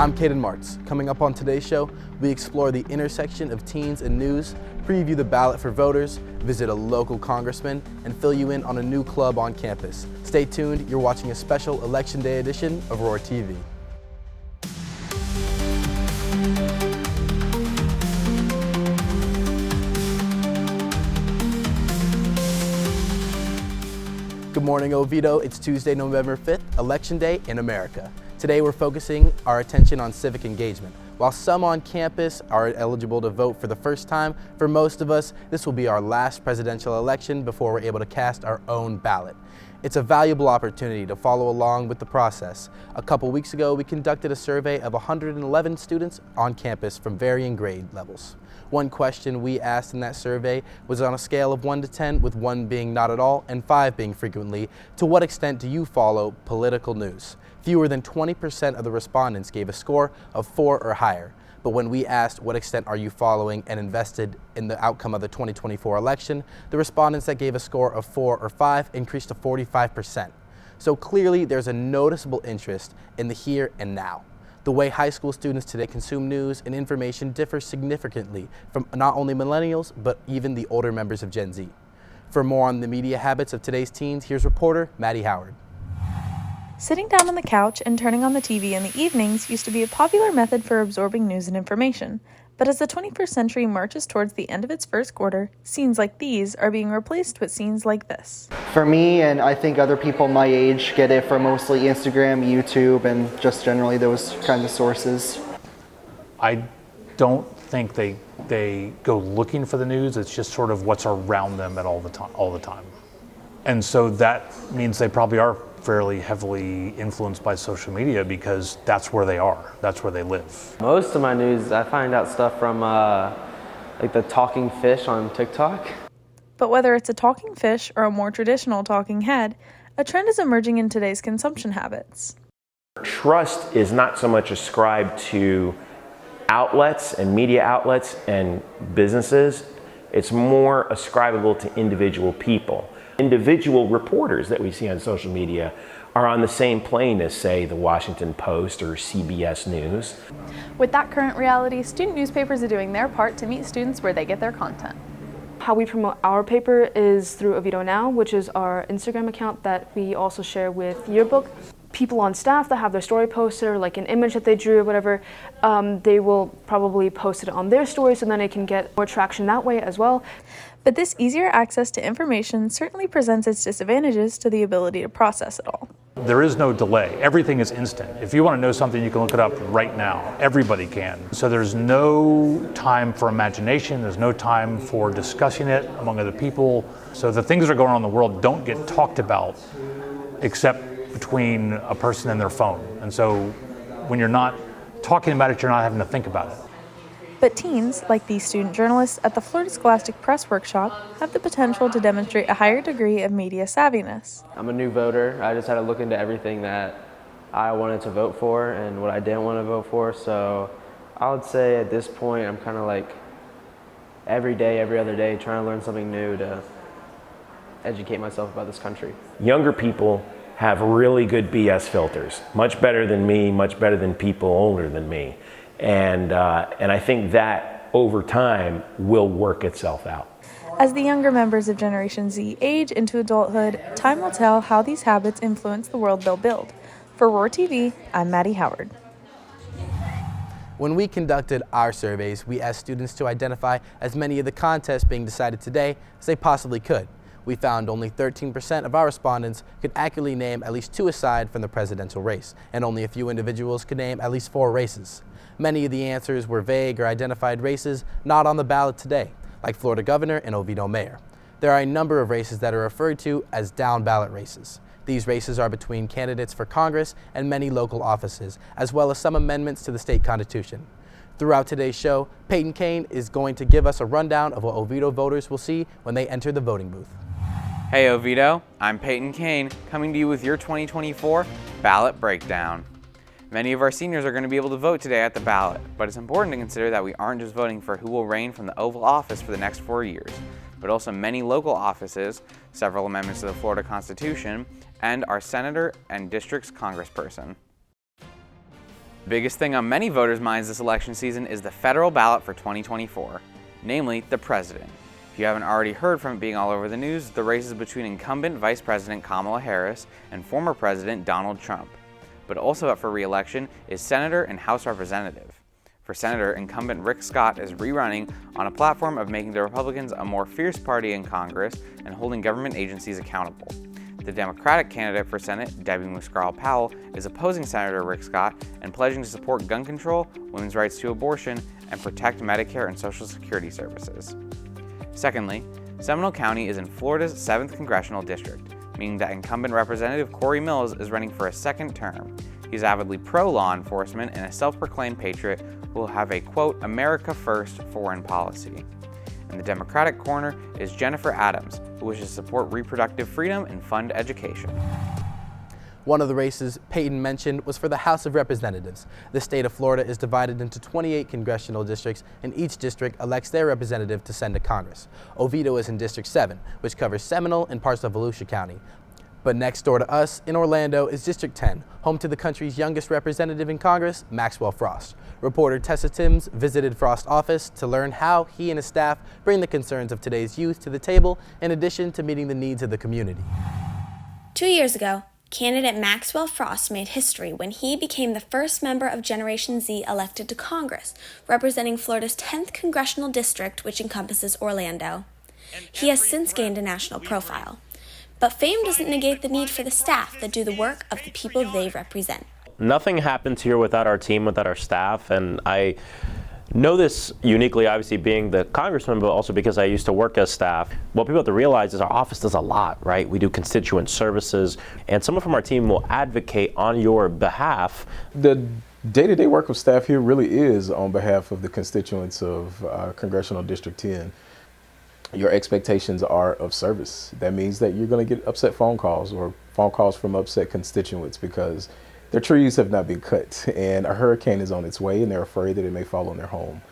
I'm Caden Martz. Coming up on today's show, we explore the intersection of teens and news, preview the ballot for voters, visit a local congressman, and fill you in on a new club on campus. Stay tuned, you're watching a special Election Day edition of WROR-TV. Good morning, Oviedo. It's Tuesday, November 5th, Election Day in America. Today we're focusing our attention on civic engagement. While some on campus are eligible to vote for the first time, for most of us, this will be our last presidential election before we're able to cast our own ballot. It's a valuable opportunity to follow along with the process. A couple weeks ago, we conducted a survey of 111 students on campus from varying grade levels. One question we asked in that survey was on a scale of 1 to 10, with 1 being not at all and 5 being frequently, to what extent do you follow political news? Fewer than 20% of the respondents gave a score of 4 or higher. But when we asked what extent are you following and invested in the outcome of the 2024 election, the respondents that gave a score of 4 or 5 increased to 45%. So clearly there's a noticeable interest in the here and now. The way high school students today consume news and information differs significantly from not only millennials, but even the older members of Gen Z. For more on the media habits of today's teens, here's reporter Maddie Howard. Sitting down on the couch and turning on the TV in the evenings used to be a popular method for absorbing news and information. But as the 21st century marches towards the end of its first quarter, scenes like these are being replaced with scenes like this. For me, and I think other people my age, get it from mostly Instagram, YouTube, and just generally those kinds of sources. I don't think they go looking for the news. It's just sort of what's around them at all the time. And so that means they probably are fairly heavily influenced by social media because that's where they are, that's where they live. Most of my news, I find out stuff from like the talking fish on TikTok. But whether it's a talking fish or a more traditional talking head, a trend is emerging in today's consumption habits. Trust is not so much ascribed to outlets and media outlets and businesses, it's more ascribable to individual people. Individual reporters that we see on social media are on the same plane as, say, the Washington Post or CBS News. With that current reality, student newspapers are doing their part to meet students where they get their content. How we promote our paper is through Oviedo Now, which is our Instagram account that we also share with Yearbook. People on staff that have their story posted, or like an image that they drew or whatever, they will probably post it on their stories, and then it can get more traction that way as well. But this easier access to information certainly presents its disadvantages to the ability to process it all. There is no delay. Everything is instant. If you want to know something, you can look it up right now. Everybody can. So there's no time for imagination. There's no time for discussing it among other people. So the things that are going on in the world don't get talked about except between a person and their phone. And so when you're not talking about it, you're not having to think about it. But teens, like these student journalists at the Florida Scholastic Press Workshop, have the potential to demonstrate a higher degree of media savviness. I'm a new voter. I just had to look into everything that I wanted to vote for and what I didn't want to vote for. So I would say at this point, I'm kind of like every day, every other day, trying to learn something new to educate myself about this country. Younger people have really good BS filters, much better than me, much better than people older than me. And I think that over time will work itself out. As the younger members of Generation Z age into adulthood, time will tell how these habits influence the world they'll build. For WROR-TV, I'm Maddie Howard. When we conducted our surveys, we asked students to identify as many of the contests being decided today as they possibly could. We found only 13% of our respondents could accurately name at least 2 aside from the presidential race, and only a few individuals could name at least 4 races. Many of the answers were vague or identified races not on the ballot today, like Florida governor and Oviedo mayor. There are a number of races that are referred to as down-ballot races. These races are between candidates for Congress and many local offices, as well as some amendments to the state constitution. Throughout today's show, Peyton Kane is going to give us a rundown of what Oviedo voters will see when they enter the voting booth. Hey Oviedo, I'm Peyton Kane, coming to you with your 2024 ballot breakdown. Many of our seniors are going to be able to vote today at the ballot, but it's important to consider that we aren't just voting for who will reign from the Oval Office for the next 4 years, but also many local offices, several amendments to the Florida Constitution, and our senator and district's congressperson. biggest thing on many voters' minds this election season is the federal ballot for 2024, namely the president. If you haven't already heard from it being all over the news, the race is between incumbent Vice President Kamala Harris and former President Donald Trump. But also up for re-election is Senator and House Representative. For Senator, incumbent Rick Scott is rerunning on a platform of making the Republicans a more fierce party in Congress and holding government agencies accountable. The Democratic candidate for Senate, Debbie Muscarl-Powell, is opposing Senator Rick Scott and pledging to support gun control, women's rights to abortion, and protect Medicare and Social Security services. Secondly, Seminole County is in Florida's 7th Congressional District, meaning that incumbent Representative Corey Mills is running for a second term. He's avidly pro-law enforcement and a self-proclaimed patriot who will have a, quote, America First foreign policy. In the Democratic corner is Jennifer Adams, who wishes to support reproductive freedom and fund education. One of the races Peyton mentioned was for the House of Representatives. The state of Florida is divided into 28 congressional districts, and each district elects their representative to send to Congress. Oviedo is in District 7, which covers Seminole and parts of Volusia County. But next door to us, in Orlando, is District 10, home to the country's youngest representative in Congress, Maxwell Frost. Reporter Tessa Timms visited Frost's office to learn how he and his staff bring the concerns of today's youth to the table, in addition to meeting the needs of the community. 2 years ago, candidate Maxwell Frost made history when he became the first member of Generation Z elected to Congress, representing Florida's 10th congressional district, which encompasses Orlando. He has since gained a national profile. But fame doesn't negate the need for the staff that do the work of the people they represent. Nothing happens here without our team, without our staff, and I know this uniquely, obviously being the congressman, but also because I used to work as staff. What people have to realize is our office does a lot, right? We do constituent services, and someone from our team will advocate on your behalf. The day-to-day work of staff here really is on behalf of the constituents of Congressional District 10. Your expectations are of service. That means that you're going to get upset phone calls or phone calls from upset constituents because their trees have not been cut and a hurricane is on its way and they're afraid that it may fall on their home.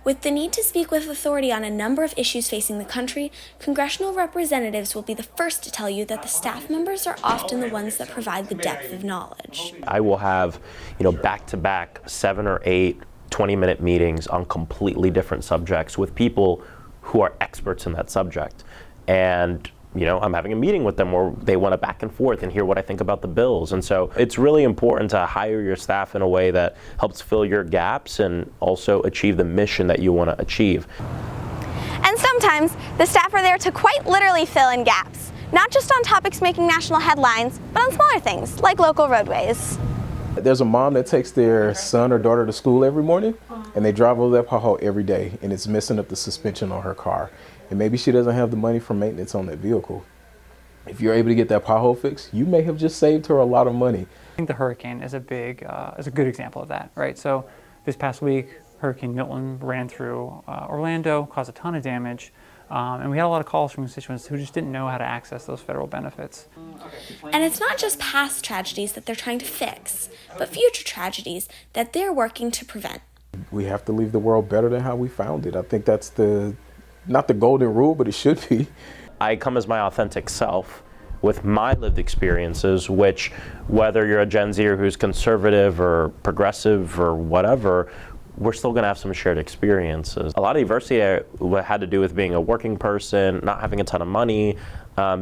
With the need to speak with authority on a number of issues facing the country, congressional representatives will be the first to tell you that the staff members are often the ones that provide the depth of knowledge. I will have, back-to-back 7 or 8 20-minute meetings on completely different subjects with people who are experts in that subject. And I'm having a meeting with them where they want to back and forth and hear what I think about the bills. And so it's really important to hire your staff in a way that helps fill your gaps and also achieve the mission that you want to achieve. And sometimes the staff are there to quite literally fill in gaps, not just on topics making national headlines, but on smaller things like local roadways. There's a mom that takes their son or daughter to school every morning and they drive over that pothole every day and it's messing up the suspension on her car. And maybe she doesn't have the money for maintenance on that vehicle. If you're able to get that pothole fixed, you may have just saved her a lot of money. I think the hurricane is a good example of that, right? So this past week, Hurricane Milton ran through Orlando, caused a ton of damage. And we had a lot of calls from constituents who just didn't know how to access those federal benefits. And it's not just past tragedies that they're trying to fix, but future tragedies that they're working to prevent. We have to leave the world better than how we found it. I think that's not the golden rule, but it should be. I come as my authentic self with my lived experiences, which whether you're a Gen Zer who's conservative or progressive or whatever, we're still going to have some shared experiences. A lot of diversity had to do with being a working person, not having a ton of money,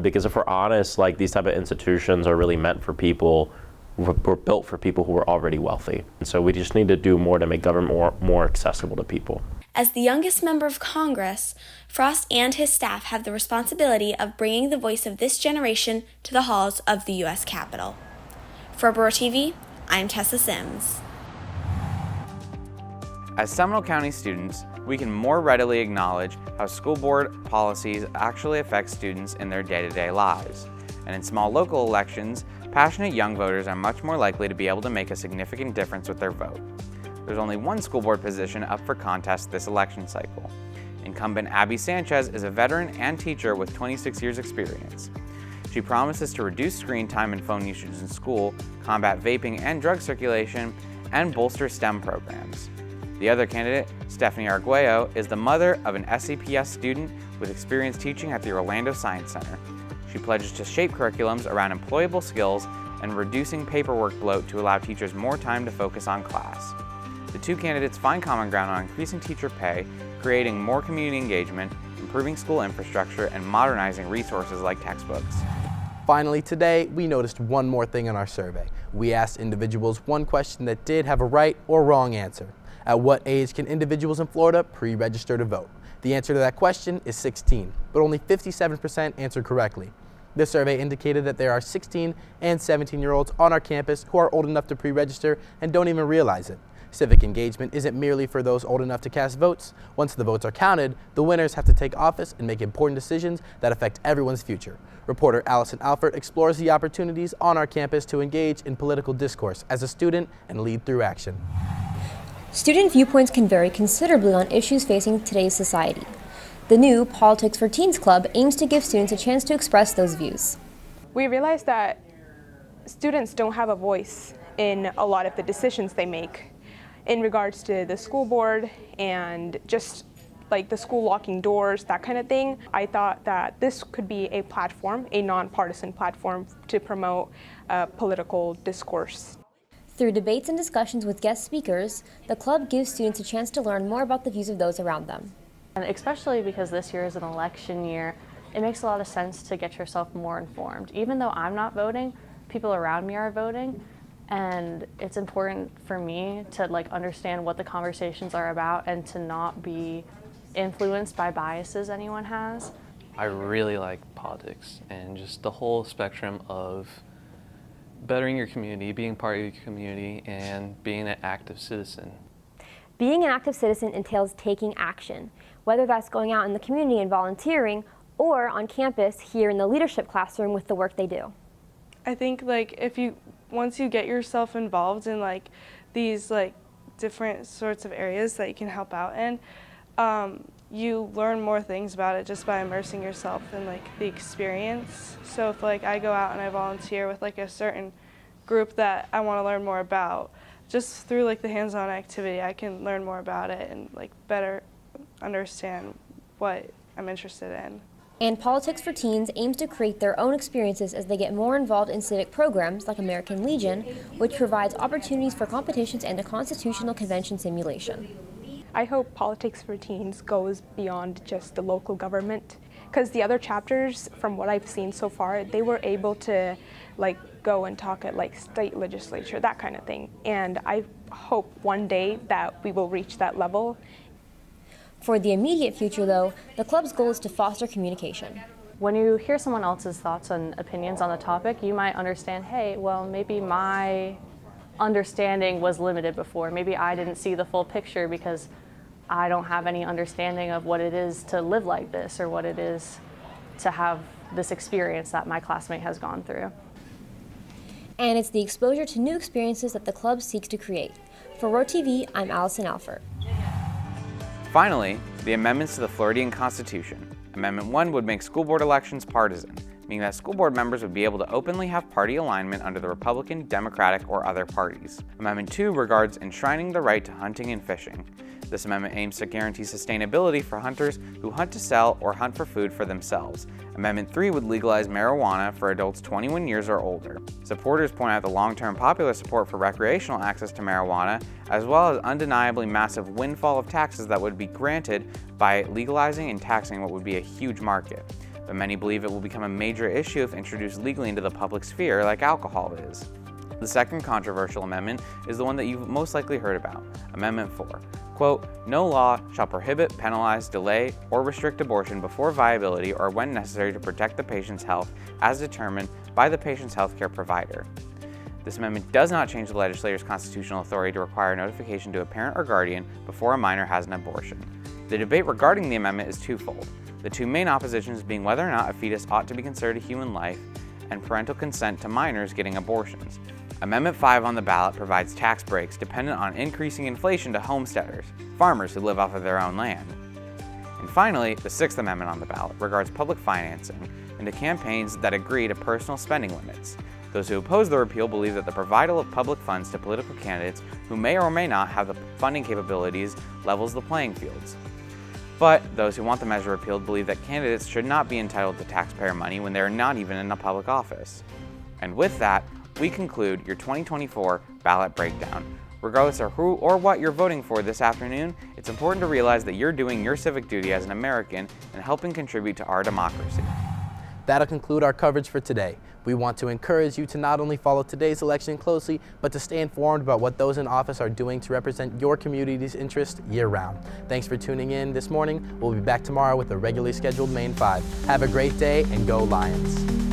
because if we're honest, like these type of institutions are really meant for people, were built for people who are already wealthy. And so we just need to do more to make government more accessible to people. As the youngest member of Congress, Frost and his staff have the responsibility of bringing the voice of this generation to the halls of the U.S. Capitol. For WROR-TV, I'm Tessa Simms. As Seminole County students, we can more readily acknowledge how school board policies actually affect students in their day-to-day lives. And in small local elections, passionate young voters are much more likely to be able to make a significant difference with their vote. There's only one school board position up for contest this election cycle. Incumbent Abby Sanchez is a veteran and teacher with 26 years experience. She promises to reduce screen time and phone usage in school, combat vaping and drug circulation, and bolster STEM programs. The other candidate, Stephanie Arguello, is the mother of an SCPS student with experience teaching at the Orlando Science Center. She pledges to shape curriculums around employable skills and reducing paperwork bloat to allow teachers more time to focus on class. The two candidates find common ground on increasing teacher pay, creating more community engagement, improving school infrastructure, and modernizing resources like textbooks. Finally, today, we noticed one more thing in our survey. We asked individuals one question that did have a right or wrong answer. At what age can individuals in Florida pre-register to vote? The answer to that question is 16, but only 57% answered correctly. This survey indicated that there are 16 and 17-year-olds on our campus who are old enough to pre-register and don't even realize it. Civic engagement isn't merely for those old enough to cast votes. Once the votes are counted, the winners have to take office and make important decisions that affect everyone's future. Reporter Allison Alford explores the opportunities on our campus to engage in political discourse as a student and lead through action. Student viewpoints can vary considerably on issues facing today's society. The new Politics for Teens Club aims to give students a chance to express those views. We realized that students don't have a voice in a lot of the decisions they make in regards to the school board and just like the school locking doors, that kind of thing. I thought that this could be a platform, a nonpartisan platform to promote political discourse. Through debates and discussions with guest speakers, the club gives students a chance to learn more about the views of those around them. And especially because this year is an election year, it makes a lot of sense to get yourself more informed. Even though I'm not voting, people around me are voting. And it's important for me to understand what the conversations are about and to not be influenced by biases anyone has. I really like politics and just the whole spectrum of bettering your community, being part of your community, and being an active citizen. Being an active citizen entails taking action, whether that's going out in the community and volunteering or on campus here in the leadership classroom with the work they do. I think once you get yourself involved in these different sorts of areas that you can help out in, you learn more things about it just by immersing yourself in the experience. So if I go out and I volunteer with a certain group that I want to learn more about, just through the hands-on activity I can learn more about it and better understand what I'm interested in. And Politics for Teens aims to create their own experiences as they get more involved in civic programs like American Legion, which provides opportunities for competitions and a constitutional convention simulation. I hope Politics for Teens goes beyond just the local government, because the other chapters, from what I've seen so far, they were able to go and talk at state legislature, that kind of thing. And I hope one day that we will reach that level. For the immediate future, though, the club's goal is to foster communication. When you hear someone else's thoughts and opinions on the topic, you might understand, hey, well, maybe my understanding was limited before. Maybe I didn't see the full picture because I don't have any understanding of what it is to live like this or what it is to have this experience that my classmate has gone through. And it's the exposure to new experiences that the club seeks to create. For WROR-TV, I'm Allison Alford. Finally, the amendments to the Floridian Constitution. Amendment 1 would make school board elections partisan, meaning that school board members would be able to openly have party alignment under the Republican, Democratic, or other parties. Amendment 2 regards enshrining the right to hunting and fishing. This amendment aims to guarantee sustainability for hunters who hunt to sell or hunt for food for themselves. Amendment 3 would legalize marijuana for adults 21 years or older. Supporters point out the long-term popular support for recreational access to marijuana, as well as undeniably massive windfall of taxes that would be granted by legalizing and taxing what would be a huge market. But many believe it will become a major issue if introduced legally into the public sphere like alcohol is. The second controversial amendment is the one that you've most likely heard about, Amendment 4. Quote, no law shall prohibit, penalize, delay, or restrict abortion before viability or when necessary to protect the patient's health as determined by the patient's healthcare provider. This amendment does not change the legislator's constitutional authority to require notification to a parent or guardian before a minor has an abortion. The debate regarding the amendment is twofold, the two main oppositions being whether or not a fetus ought to be considered a human life and parental consent to minors getting abortions. Amendment 5 on the ballot provides tax breaks dependent on increasing inflation to homesteaders, farmers who live off of their own land. And finally, the 6th Amendment on the ballot regards public financing into campaigns that agree to personal spending limits. Those who oppose the repeal believe that the providal of public funds to political candidates who may or may not have the funding capabilities levels the playing fields. But those who want the measure repealed believe that candidates should not be entitled to taxpayer money when they are not even in a public office. And with that, we conclude your 2024 ballot breakdown. Regardless of who or what you're voting for this afternoon, it's important to realize that you're doing your civic duty as an American and helping contribute to our democracy. That'll conclude our coverage for today. We want to encourage you to not only follow today's election closely, but to stay informed about what those in office are doing to represent your community's interest year-round. Thanks for tuning in this morning. We'll be back tomorrow with a regularly scheduled Main 5. Have a great day and go Lions.